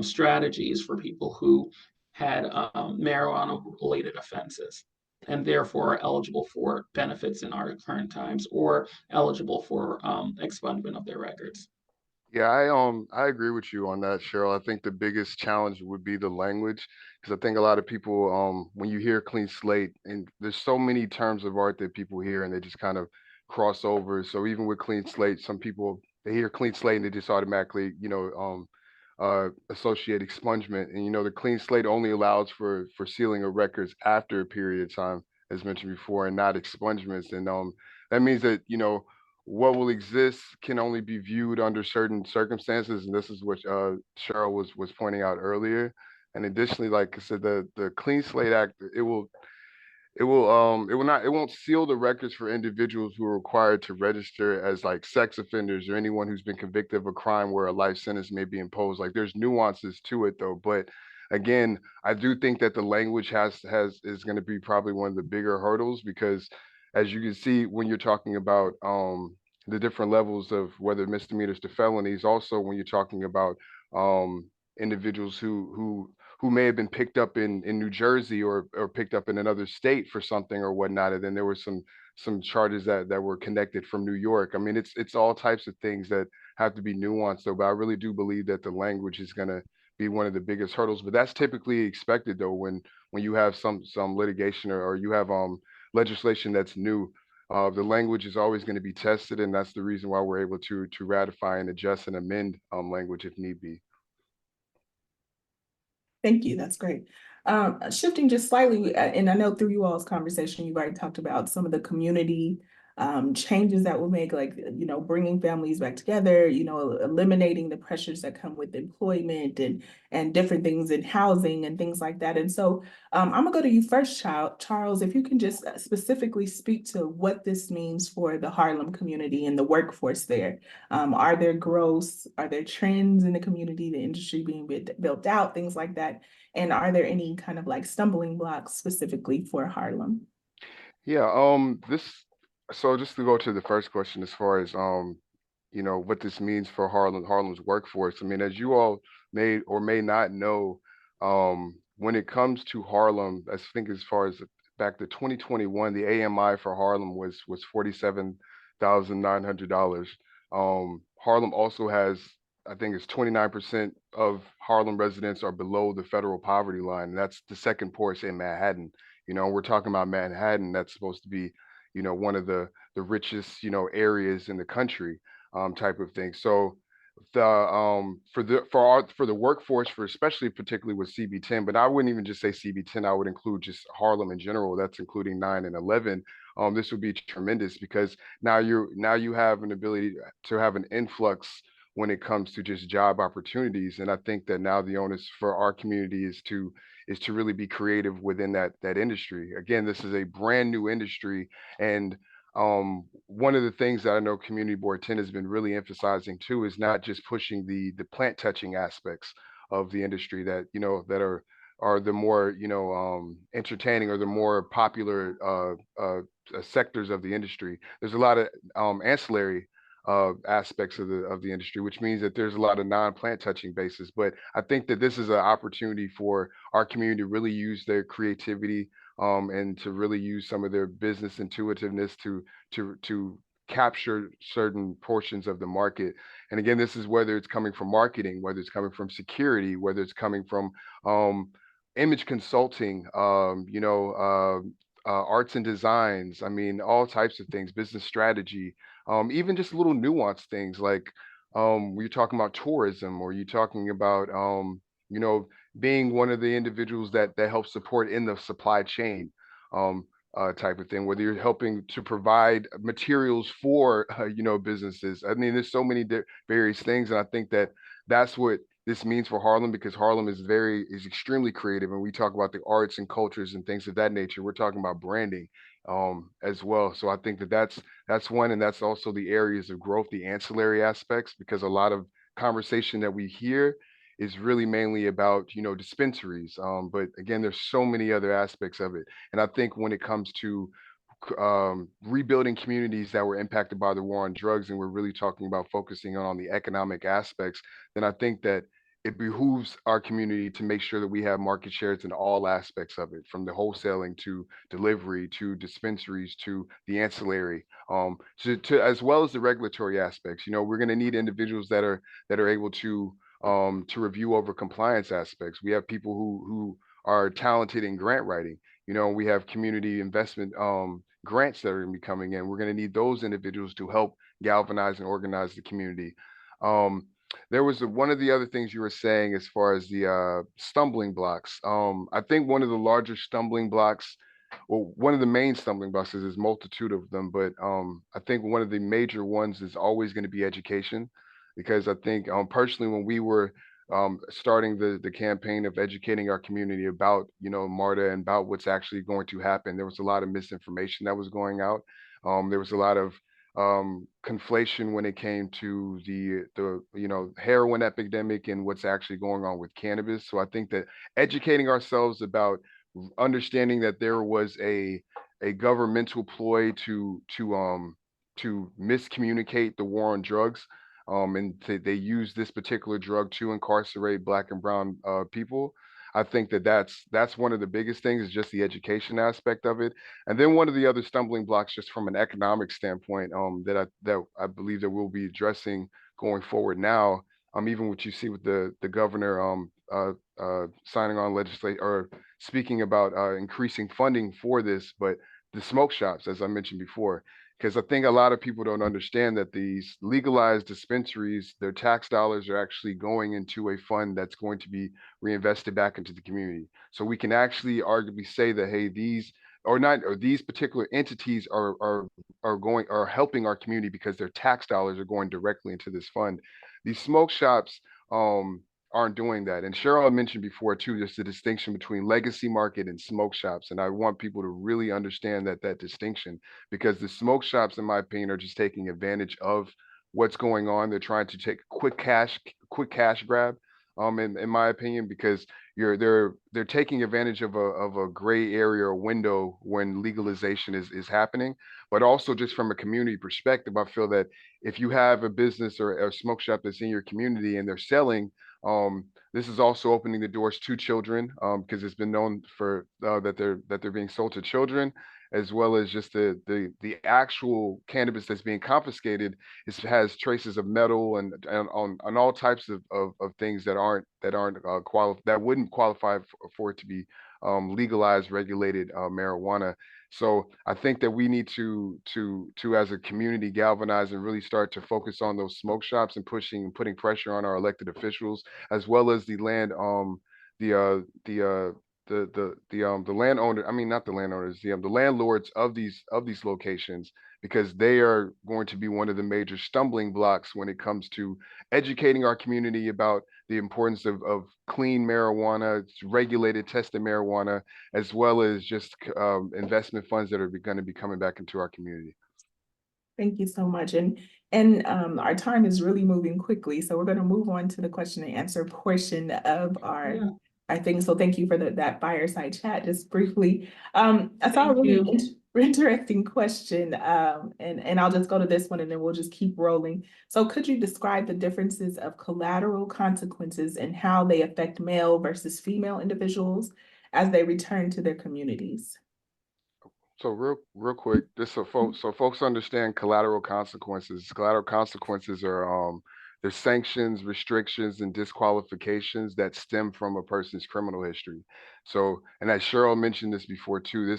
strategies for people who had marijuana-related offenses and therefore are eligible for benefits in our current times or eligible for expungement of their records. Yeah, I agree with you on that, Cheryl. I think the biggest challenge would be the language, because I think a lot of people, when you hear clean slate, and there's so many terms of art that people hear and they just kind of cross over. So even with clean slate, some people they hear clean slate and they just automatically, associate expungement. And the clean slate only allows for sealing of records after a period of time, as mentioned before, and not expungements. And that means that what will exist can only be viewed under certain circumstances, and this is what Cheryl was pointing out earlier. And additionally, like I said, the Clean Slate Act, it won't seal the records for individuals who are required to register as like sex offenders or anyone who's been convicted of a crime where a life sentence may be imposed. Like there's nuances to it though, but again, I do think that the language is going to be probably one of the bigger hurdles, because as you can see when you're talking about the different levels of whether misdemeanors to felonies, also when you're talking about individuals who may have been picked up in New Jersey or picked up in another state for something or whatnot, and then there were some charges that were connected from New York. I mean, it's all types of things that have to be nuanced though, but I really do believe that the language is going to be one of the biggest hurdles. But that's typically expected though when you have some litigation or you have legislation that's new. The language is always going to be tested, and that's the reason why we're able to ratify and adjust and amend language if need be. Thank you. That's great. Shifting just slightly, and I know through you all's conversation, you've already talked about some of the community changes that will make, like, bringing families back together, eliminating the pressures that come with employment and different things in housing and things like that. And so I'm gonna go to you first, Charles, if you can just specifically speak to what this means for the Harlem community and the workforce there. Are there growths? Are there trends in the community, the industry being built out, things like that? And are there any kind of like stumbling blocks specifically for Harlem? Yeah, so just to go to the first question as far as what this means for Harlem's workforce. I mean, as you all may or may not know, when it comes to Harlem, I think as far as back to 2021, the AMI for Harlem was $47,900. Harlem also has, I think it's 29% of Harlem residents are below the federal poverty line. And that's the second poorest in Manhattan. We're talking about Manhattan, that's supposed to be, one of the richest, areas in the country, type of thing. So for the workforce, for especially particularly with CB10, but I wouldn't even just say CB10, I would include just Harlem in general. That's including 9 and 11. This would be tremendous because now you have an ability to have an influx when it comes to just job opportunities. And I think that now the onus for our community is to really be creative within that industry. Again, this is a brand new industry, and one of the things that I know Community Board 10 has been really emphasizing too is not just pushing the plant touching aspects of the industry that that are the more entertaining or the more popular sectors of the industry. There's a lot of ancillary aspects of the industry, which means that there's a lot of non-plant touching bases. But I think that this is an opportunity for our community to really use their creativity, and to really use some of their business intuitiveness to capture certain portions of the market. And again, this is whether it's coming from marketing, whether it's coming from security, whether it's coming from image consulting, arts and designs. I mean, all types of things, business strategy, even just little nuanced things like you're talking about tourism, or you're talking about being one of the individuals that helps support in the supply chain, type of thing, whether you're helping to provide materials for businesses. I mean, there's so many various things, and I think that that's what this means for Harlem, because Harlem is extremely creative, and we talk about the arts and cultures and things of that nature. We're talking about branding as well. So I think that that's one, and that's also the areas of growth, the ancillary aspects, because a lot of conversation that we hear is really mainly about dispensaries, but again, there's so many other aspects of it. And I think when it comes to rebuilding communities that were impacted by the war on drugs, and we're really talking about focusing on the economic aspects, then I think that it behooves our community to make sure that we have market shares in all aspects of it, from the wholesaling to delivery to dispensaries to the ancillary, to as well as the regulatory aspects. We're going to need individuals that are able to review over compliance aspects. We have people who are talented in grant writing. We have community investment grants that are going to be coming in. We're going to need those individuals to help galvanize and organize the community. There was one of the other things you were saying as far as the stumbling blocks. I think one of the larger stumbling blocks, well, one of the main stumbling blocks, is there's multitude of them, but I think one of the major ones is always going to be education, because I think personally, when we were starting the campaign of educating our community about MARTA and about what's actually going to happen, there was a lot of misinformation that was going out. There was a lot of conflation when it came to the heroin epidemic and what's actually going on with cannabis. So I think that educating ourselves about understanding that there was a governmental ploy to miscommunicate the war on drugs, and they use this particular drug to incarcerate Black and brown people. I think that that's one of the biggest things, is just the education aspect of it. And then one of the other stumbling blocks, just from an economic standpoint, that I believe that we'll be addressing going forward now, even what you see with the governor signing on legislate or speaking about increasing funding for this, but the smoke shops, as I mentioned before, because I think a lot of people don't understand that these legalized dispensaries, their tax dollars are actually going into a fund that's going to be reinvested back into the community. So we can actually arguably say that, hey, these or not, or these particular entities are helping our community because their tax dollars are going directly into this fund. These smoke shops aren't doing that. And Cheryl had mentioned before too, there's the distinction between legacy market and smoke shops. And I want people to really understand that distinction, because the smoke shops, in my opinion, are just taking advantage of what's going on. They're trying to take a quick cash grab, in my opinion, because they're taking advantage of a gray area or window when legalization is happening. But also, just from a community perspective, I feel that if you have a business or a smoke shop that's in your community and they're selling, this is also opening the doors to children, because it's been known for that they're being sold to children, as well as just the actual cannabis that's being confiscated has traces of metal and on all types of things that wouldn't qualify for it to be legalized, regulated marijuana. So I think that we need to as a community galvanize and really start to focus on those smoke shops and putting pressure on our elected officials, as well as the landowner, I mean, not the landowners, the landlords of these locations, because they are going to be one of the major stumbling blocks when it comes to educating our community about the importance of clean marijuana, regulated, tested marijuana, as well as just investment funds that are going to be coming back into our community. Thank you so much. And our time is really moving quickly, so we're going to move on to the question and answer portion of our thing. So thank you for that fireside chat. Just briefly, I saw a really interesting question, and I'll just go to this one and then we'll just keep rolling. So could you describe the differences of collateral consequences and how they affect male versus female individuals as they return to their communities? So real quick, just so folks understand collateral consequences. Collateral consequences are there's sanctions, restrictions, and disqualifications that stem from a person's criminal history. So, and as Cheryl mentioned this before too,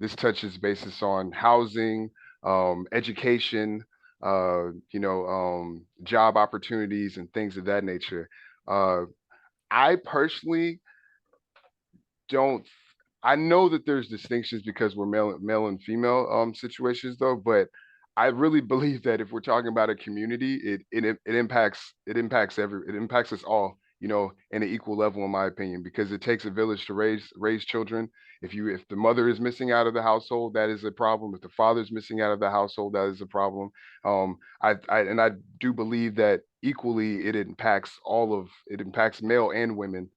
this touches basis on housing, education, job opportunities and things of that nature. I personally don't. I know that there's distinctions because we're male and female situations though, but I really believe that if we're talking about a community, it impacts us all, in an equal level, in my opinion, because it takes a village to raise children. If the mother is missing out of the household, that is a problem. If the father's missing out of the household, that is a problem. I do believe that equally it impacts male and women.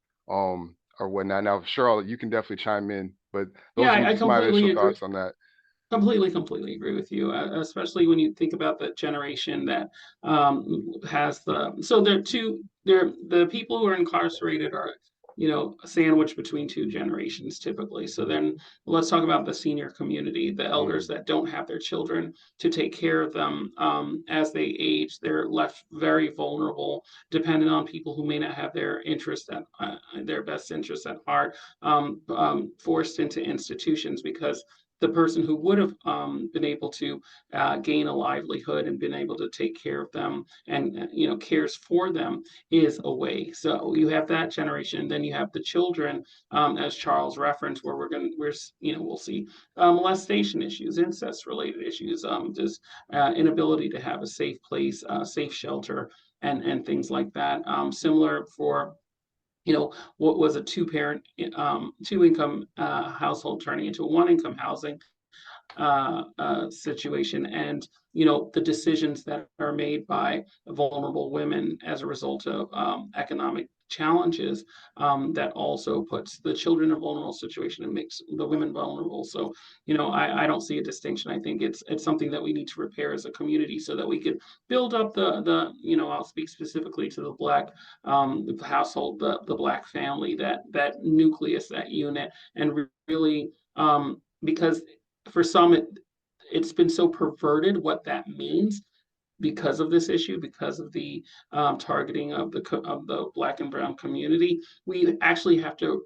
Or whatnot. Now, Cheryl, you can definitely chime in, but those are just my initial thoughts on that. Completely agree with you, especially when you think about the generation that has the people who are incarcerated are, sandwiched between two generations typically. So then let's talk about the senior community, the elders that don't have their children to take care of them as they age. They're left very vulnerable, dependent on people who may not have their best interests at heart, forced into institutions because the person who would have been able to gain a livelihood and been able to take care of them and cares for them is away. So you have that generation. Then you have the children, as Charles referenced, where we'll see molestation issues, incest related issues, just inability to have a safe place, safe shelter, and things like that. Similar for what was a two-income household turning into a one-income housing situation, and the decisions that are made by vulnerable women as a result of economic challenges that also puts the children in a vulnerable situation and makes the women vulnerable. So I don't see a distinction. I think it's something that we need to repair as a community so that we could build up the I'll speak specifically to the Black household, the Black family, that nucleus, that unit, and really because for some it's been so perverted what that means because of this issue, because of the targeting of the Black and brown community. We actually have to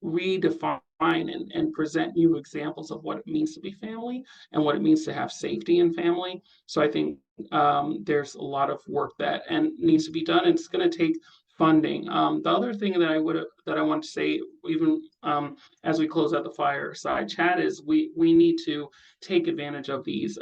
redefine and present new examples of what it means to be family and what it means to have safety in family. So I think there's a lot of work that needs to be done, and it's going to take funding. The other thing that I want to say, even as we close out the fireside chat, is we need to take advantage of these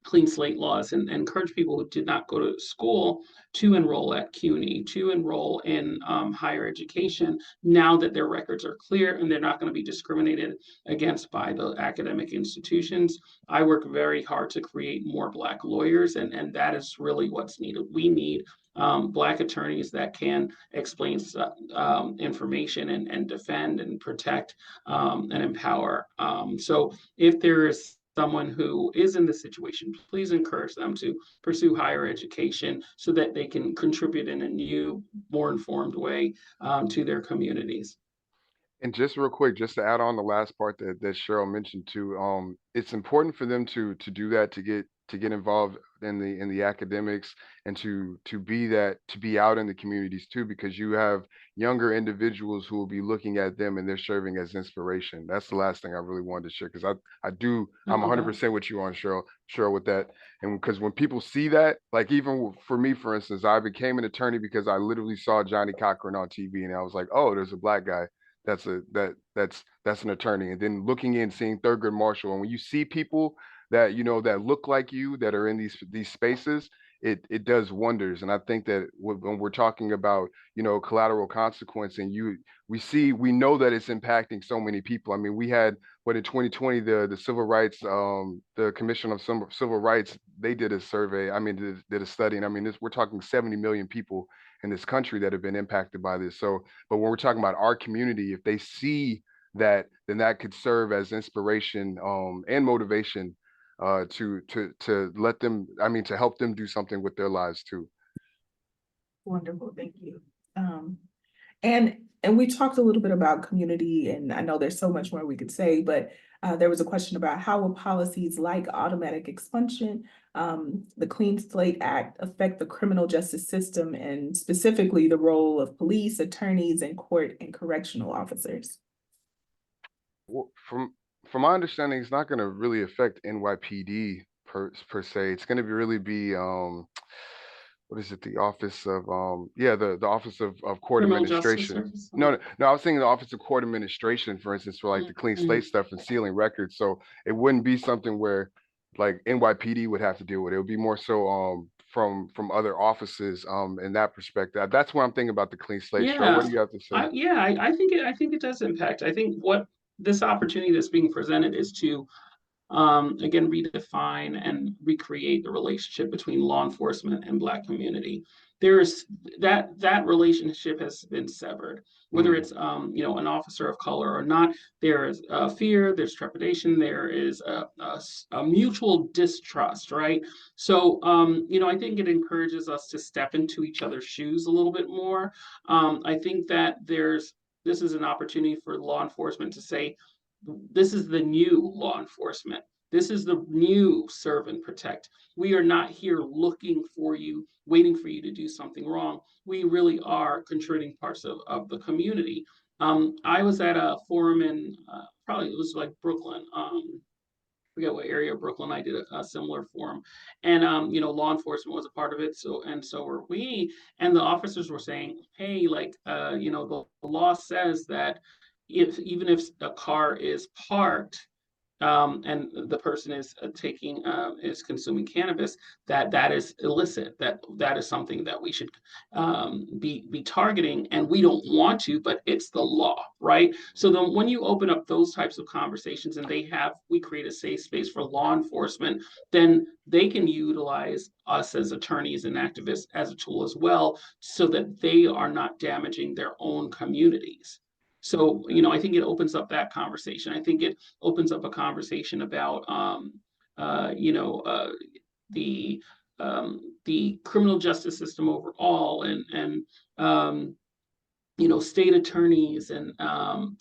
clean slate laws and encourage people who did not go to school to enroll at CUNY, to enroll in higher education, now that their records are clear and they're not going to be discriminated against by the academic institutions. I work very hard to create more Black lawyers, and that is really what's needed. We need Black attorneys that can explain information and defend and protect and empower. So if there is someone who is in this situation, please encourage them to pursue higher education so that they can contribute in a new, more informed way to their communities. And just real quick, just to add on the last part that Cheryl mentioned too, it's important for them to do that, to get involved in the academics, and to be out in the communities too, because you have younger individuals who will be looking at them and they're serving as inspiration. That's the last thing I really wanted to share, because I'm 100% with you on Cheryl with that. And because when people see that, like even for me, for instance, I became an attorney because I literally saw Johnny Cochran on TV and I was like, oh, there's a Black guy that's an attorney. And then looking in, seeing Thurgood Marshall, and when you see people that that look like you, that are in these spaces, it does wonders. And I think that when we're talking about collateral consequence, and we know that it's impacting so many people. I mean, we had, what, in 2020, the civil rights, the Commission of Civil Rights, they did a survey. I mean, did a study, and I mean, we're talking 70 million people in this country that have been impacted by this. So, but when we're talking about our community, if they see that, then that could serve as inspiration and motivation to let them, to help them do something with their lives too. Wonderful, thank you. And we talked a little bit about community, and I know there's so much more we could say, but there was a question about how will policies like automatic expungement, the Clean Slate Act, affect the criminal justice system, and specifically the role of police, attorneys, and court and correctional officers? Well, from my understanding, it's not going to really affect NYPD per se. It's going to really be what is it? The Office of the Office of Court Criminal Justice Administration. Service? No, I was thinking the Office of Court Administration, for instance, for like the clean slate stuff and sealing records. So it wouldn't be something where like NYPD would have to deal with it. It would be more so from other offices in that perspective. That's what I'm thinking about the clean slate. Cheryl, what do you have to say? I think it does impact. I think what this opportunity that's being presented is to again, redefine and recreate the relationship between law enforcement and Black community. There's that relationship has been severed, whether it's an officer of color or not. There is fear, there's trepidation, there is a mutual distrust, right? So I think it encourages us to step into each other's shoes a little bit more. I think that this is an opportunity for law enforcement to say, this is the new law enforcement. This is the new serve and protect. We are not here looking for you, waiting for you to do something wrong. We really are contributing parts of the community. I was at a forum in probably it was like Brooklyn. Forget what area of Brooklyn. I did a similar forum, and law enforcement was a part of it. So were we. And the officers were saying, hey, like the law says that even if a car is parked and the person is is consuming cannabis, that is illicit. That is something that we should be targeting, and we don't want to, but it's the law, right? So then, when you open up those types of conversations, and we create a safe space for law enforcement, then they can utilize us as attorneys and activists as a tool as well, so that they are not damaging their own communities. So, I think it opens up that conversation. I think it opens up a conversation about, the criminal justice system overall, and state attorneys and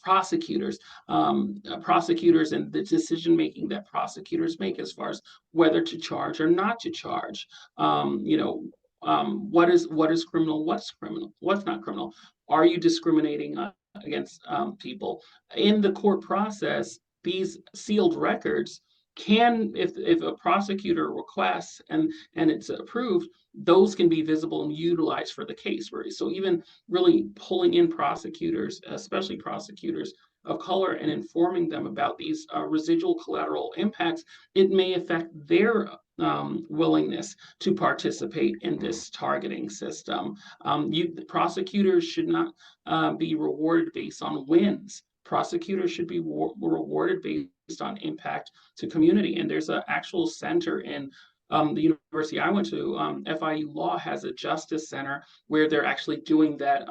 prosecutors and the decision making that prosecutors make as far as whether to charge or not to charge. What is criminal? What's criminal? What's not criminal? Are you discriminating against people in the court process? These sealed records if a prosecutor requests and it's approved, those can be visible and utilized for the case. So even really pulling in prosecutors, especially prosecutors of color, and informing them about these residual collateral impacts, it may affect their willingness to participate in this targeting system. Prosecutors should not be rewarded based on wins. Prosecutors should be rewarded based on impact to community. And there's an actual center in the university I went to, FIU Law has a justice center where they're actually doing that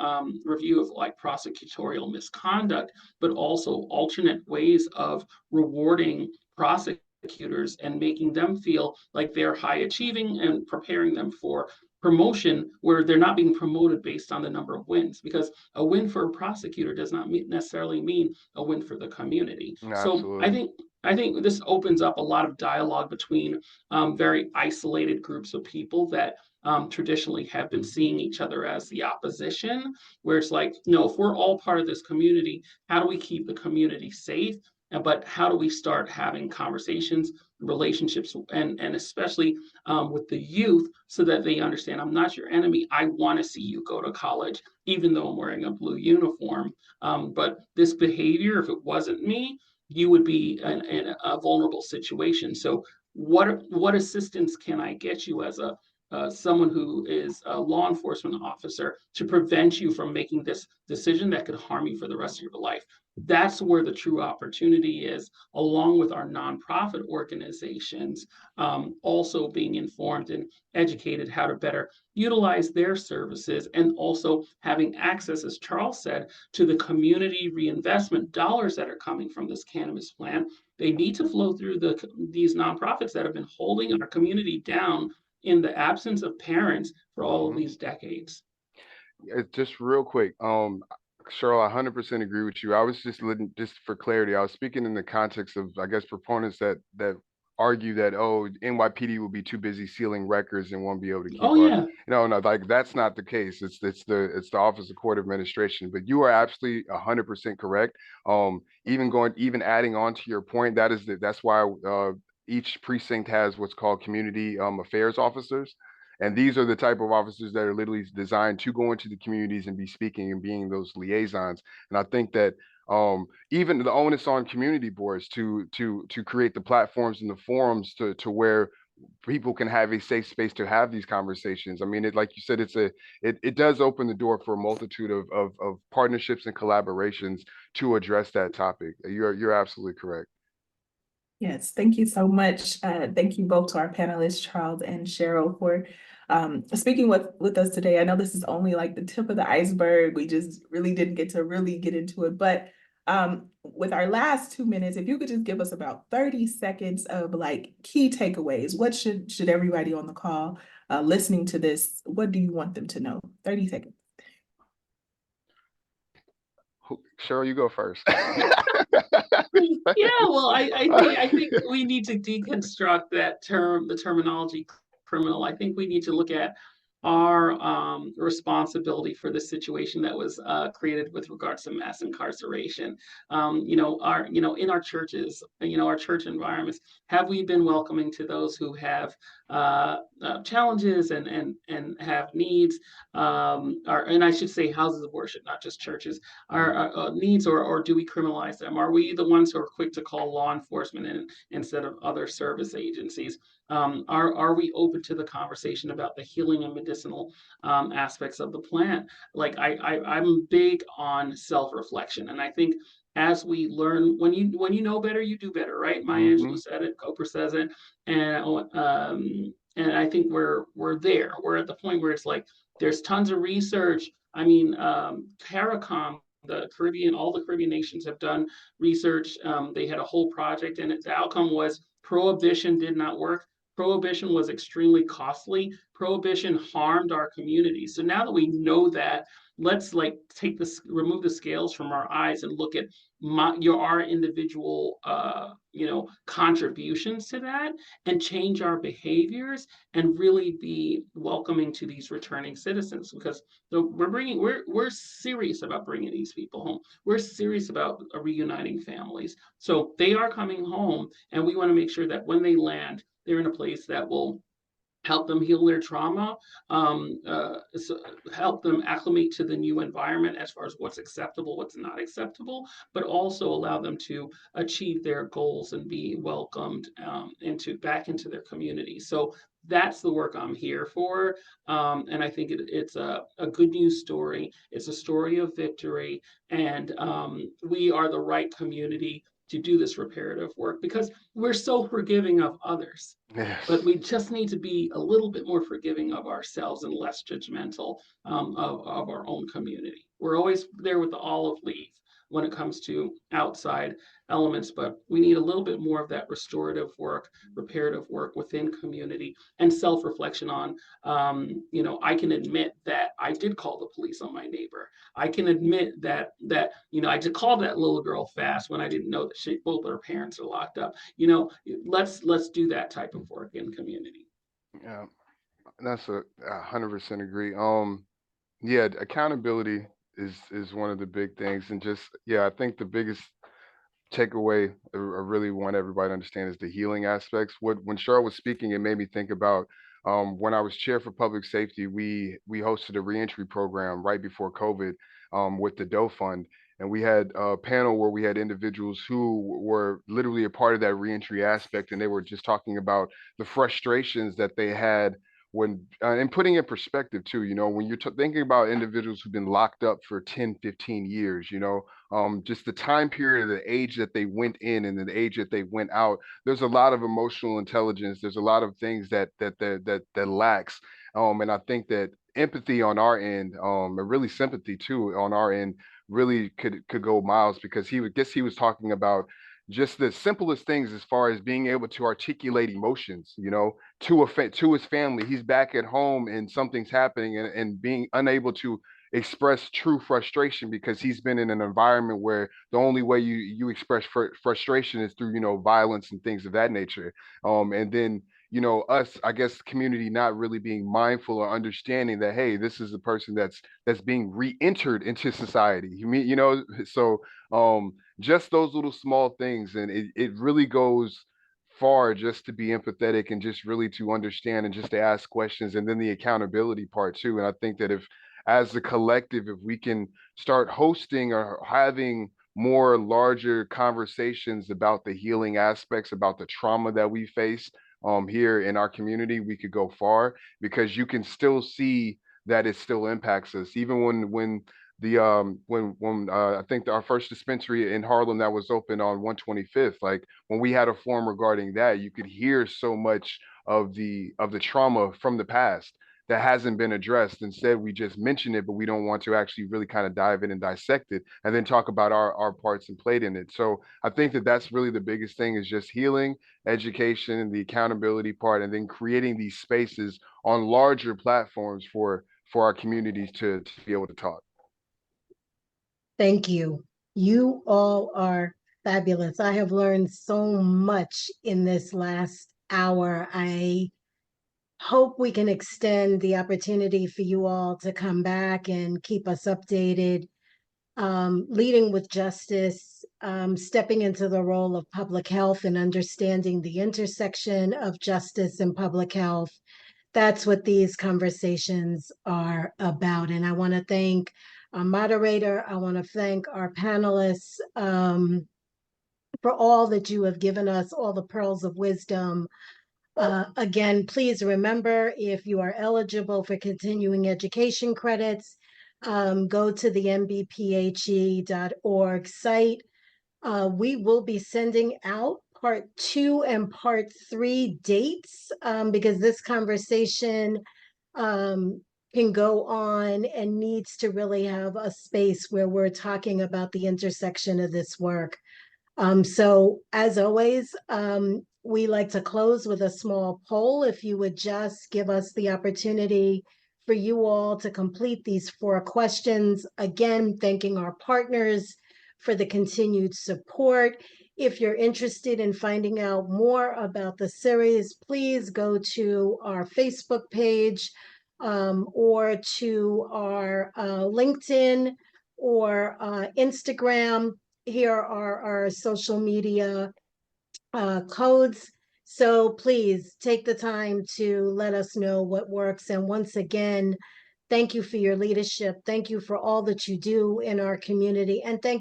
review of like prosecutorial misconduct, but also alternate ways of rewarding prosecutors and making them feel like they're high achieving and preparing them for promotion, where they're not being promoted based on the number of wins, because a win for a prosecutor does not necessarily mean a win for the community. So Absolutely. I think this opens up a lot of dialogue between very isolated groups of people that traditionally have been seeing each other as the opposition, where it's like, no, if we're all part of this community, how do we keep the community safe? But how do we start having conversations, relationships, and especially with the youth, so that they understand, I'm not your enemy. I want to see you go to college, even though I'm wearing a blue uniform. But this behavior, if it wasn't me, you would be in a vulnerable situation. So what assistance can I get you as a someone who is a law enforcement officer to prevent you from making this decision that could harm you for the rest of your life? That's where the true opportunity is, along with our nonprofit organizations also being informed and educated how to better utilize their services, and also having access, as Charles said, to the community reinvestment dollars that are coming from this cannabis plant. They need to flow through these nonprofits that have been holding our community down in the absence of parents for all of these decades. Just real quick, Cheryl, I 100% agree with you. I was just for clarity, I was speaking in the context of, I guess, proponents that argue that, oh, NYPD will be too busy sealing records and won't be able to keep Oh our, yeah. no, like that's not the case. It's the Office of Court Administration. But you are absolutely 100% correct. Even adding on to your point, that's why each precinct has what's called community affairs officers. And these are the type of officers that are literally designed to go into the communities and be speaking and being those liaisons. And I think that even the onus on community boards to create the platforms and the forums to where people can have a safe space to have these conversations. I mean, like you said, it does open the door for a multitude of partnerships and collaborations to address that topic. You're absolutely correct. Yes, thank you so much. Thank you both to our panelists, Charles and Cheryl, for speaking with us today. I know this is only like the tip of the iceberg. We just really didn't get to really get into it. But with our last 2 minutes, if you could just give us about 30 seconds of like key takeaways. What should everybody on the call listening to this, what do you want them to know? 30 seconds. Cheryl, you go first. Yeah, well, I think we need to deconstruct that term, the terminology criminal. I think we need to look at our responsibility for the situation that was created with regards to mass incarceration. In our churches, our church environments, have we been welcoming to those who have challenges and have needs, and I should say houses of worship, not just churches, our needs, or do we criminalize them? Are we the ones who are quick to call law enforcement instead of other service agencies? Are we open to the conversation about the healing and medicinal aspects of the plant? Like I'm big on self-reflection, and I think as we learn, when you know better, you do better, right? Maya Angelou said it, Cooper says it, and I think we're there. We're at the point where it's like there's tons of research. I mean, CARICOM, the Caribbean, all the Caribbean nations have done research. They had a whole project, and the outcome was prohibition did not work. Prohibition was extremely costly. Prohibition harmed our communities. So now that we know that, let's like take this, remove the scales from our eyes and look at our individual contributions to that, and change our behaviors, and really be welcoming to these returning citizens, because we're serious about bringing these people home. We're serious about reuniting families. So they are coming home, and we want to make sure that when they land, they're in a place that will help them heal their trauma, so help them acclimate to the new environment as far as what's acceptable, what's not acceptable, but also allow them to achieve their goals and be welcomed back into their community. So that's the work I'm here for. And I think it's a good news story. It's a story of victory. And we are the right community to do this reparative work, because we're so forgiving of others. But Yes. we just need to be a little bit more forgiving of ourselves and less judgmental of our own community. We're always there with the olive leaf when it comes to outside elements, but we need a little bit more of that restorative work, reparative work within community, and self-reflection on, I can admit that I did call the police on my neighbor. I can admit that I did call that little girl fast when I didn't know that both her parents are locked up. Let's do that type of work in community. Yeah, that's 100% agree. Yeah, accountability is one of the big things, and just yeah, I think the biggest takeaway I really want everybody to understand is the healing aspects. When Cheryl was speaking, it made me think about when I was chair for public safety, we hosted a reentry program right before COVID with the Doe Fund. And we had a panel where we had individuals who were literally a part of that reentry aspect, and they were just talking about the frustrations that they had when and putting in perspective too, when you're thinking about individuals who've been locked up for 10, 15 years, just the time period, the age that they went in and the age that they went out, there's a lot of emotional intelligence. There's a lot of things that lacks. And I think that empathy on our end, and really sympathy too on our end, really could go miles, because he was talking about just the simplest things as far as being able to articulate emotions, to his family. He's back at home and something's happening, and being unable to express true frustration, because he's been in an environment where the only way you express frustration is through violence and things of that nature. And then us, I guess, community not really being mindful or understanding that, hey, this is a person that's being re-entered into society. So just those little small things, and it really goes far just to be empathetic and just really to understand and just to ask questions, and then the accountability part too. And I think that if, as a collective, if we can start hosting or having more larger conversations about the healing aspects, about the trauma that we face here in our community, we could go far, because you can still see that it still impacts us. Even when I think our first dispensary in Harlem that was open on 125th, like when we had a forum regarding that, you could hear so much of the trauma from the past that hasn't been addressed. Instead, we just mention it, but we don't want to actually really kind of dive in and dissect it, and then talk about our parts and played in it. So I think that that's really the biggest thing, is just healing, education, and the accountability part, and then creating these spaces on larger platforms for our communities to be able to talk. Thank you. You all are fabulous. I have learned so much in this last hour. I hope we can extend the opportunity for you all to come back and keep us updated. Leading with justice, stepping into the role of public health and understanding the intersection of justice and public health. That's what these conversations are about. And I want to thank our moderator. I want to thank our panelists for all that you have given us, all the pearls of wisdom. Again, please remember, if you are eligible for continuing education credits, go to the mbphe.org site. We will be sending out part 2 and part 3 dates, because this conversation can go on and needs to really have a space where we're talking about the intersection of this work. So as always, we like to close with a small poll. If you would just give us the opportunity for you all to complete these 4 questions. Again, thanking our partners for the continued support. If you're interested in finding out more about the series, please go to our Facebook page or to our LinkedIn or Instagram. Here are our social media codes. So please take the time to let us know what works. And once again, thank you for your leadership. Thank you for all that you do in our community. And thank